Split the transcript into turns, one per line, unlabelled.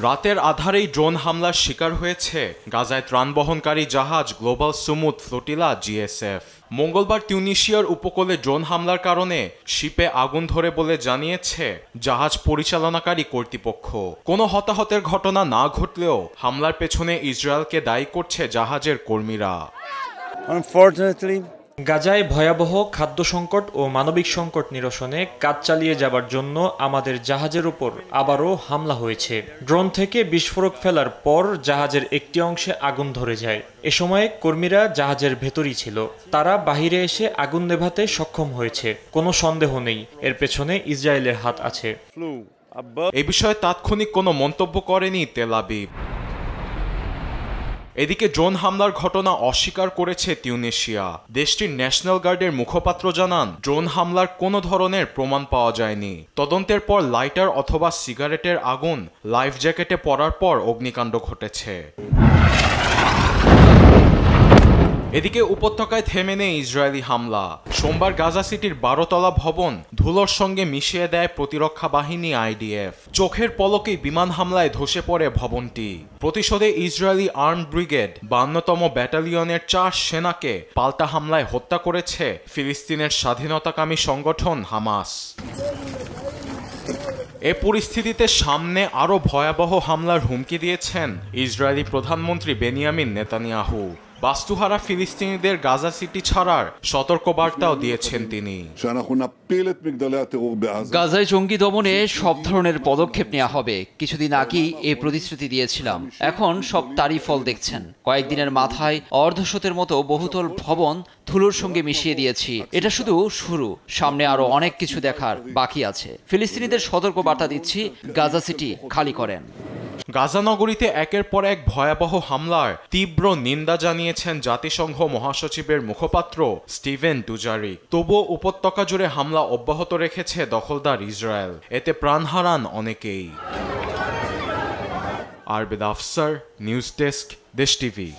রাতের আধারেই ড্রোন হামলার শিকার হয়েছে গাজায় ত্রাণবহনকারী জাহাজ গ্লোবাল সুমুদ ফ্লোটিলা জিএসএফ। মঙ্গলবার তিউনিশিয়ার উপকূলে ড্রোন হামলার কারণে শিপে আগুন ধরে বলে জানিয়েছে জাহাজ পরিচালনাকারী কর্তৃপক্ষ। কোনো হতাহতের ঘটনা না ঘটলেও হামলার পেছনে ইসরায়েলকে দায়ী করছে জাহাজের কর্মীরা।
গাজায় ভয়াবহ খাদ্য সংকট ও মানবিক সংকট নিরসনে কাজ চালিয়ে যাবার জন্য আমাদের জাহাজের উপর আবারও হামলা হয়েছে। ড্রোন থেকে বিস্ফোরক ফেলার পর জাহাজের একটি অংশে আগুন ধরে যায়। এ সময় কর্মীরা জাহাজের ভেতরই ছিল। তারা বাহিরে এসে আগুন নেভাতে সক্ষম হয়েছে। কোনো সন্দেহ নেই এর পেছনে ইসরায়েলের হাত আছে।
এ বিষয়ে তাৎক্ষণিক কোনো মন্তব্য করেনি তেল আবিব। এদিকে ড্রোন হামলার ঘটনা অস্বীকার করেছে তিউনিশিয়া। দেশটির ন্যাশনাল গার্ডের মুখপাত্র জানান, ড্রোন হামলার কোনো ধরনের প্রমাণ পাওয়া যায়নি। তদন্তের পর লাইটার অথবা সিগারেটের আগুন লাইফ জ্যাকেটে পড়ার পর অগ্নিকাণ্ড ঘটেছে। এদিকে উপত্যকায় থেমে নেই ইসরায়েলি হামলা। সোমবার গাজা সিটির 12তলা ভবন ধুলোর সঙ্গে মিশিয়ে দেয় প্রতিরক্ষা বাহিনী আইডিএফ। চোখের পলকেই বিমান হামলায় ধসে পড়ে ভবনটি। প্রতিশোধে ইসরায়েলি আর্মড ব্রিগেড 52তম ব্যাটালিয়নের 4 সেনাকে পাল্টা হামলায় হত্যা করেছে ফিলিস্তিনের স্বাধীনতাকামী সংগঠন হামাস। এ পরিস্থিতিতে সামনে আরও ভয়াবহ হামলার হুমকি দিয়েছেন ইসরায়েলি প্রধানমন্ত্রী বেনিয়ামিন নেতানিয়াহু। বাস্তুহারা ফিলিস্তিনিদের গাজা সিটি ছাড়ার সতর্কবার্তাও দিয়েছেন তিনি।
গাজায় জঙ্গি দমনে সব ধরনের পদক্ষেপ নেওয়া হবে। কিছুদিন আগেই এই প্রতিশ্রুতি দিয়েছিলাম, এখন সব তারই ফল দেখছেন। কয়েকদিনের মাথায় অর্ধশতের মতো বহুতল ভবন ধুলোর সঙ্গে মিশিয়ে দিয়েছি। এটা শুধু শুরু, সামনে আরো অনেক কিছু দেখার বাকি আছে। ফিলিস্তিনিদের সতর্কবার্তা দিচ্ছি, গাজা সিটি খালি করেন।
গাজা নগরীতে একের পর এক ভয়াবহ হামলার তীব্র নিন্দা জানিয়েছেন জাতিসংঘ মহাসচিবের মুখপাত্র স্টিভেন ডুজারিক। তবুও উপত্যকা জুড়ে হামলা অব্যাহত রেখেছে দখলদার ইসরায়েল। এতে প্রাণ হারান অনেকেই। আরবেদ আফসার, নিউজ ডেস্ক, দেশ টিভি।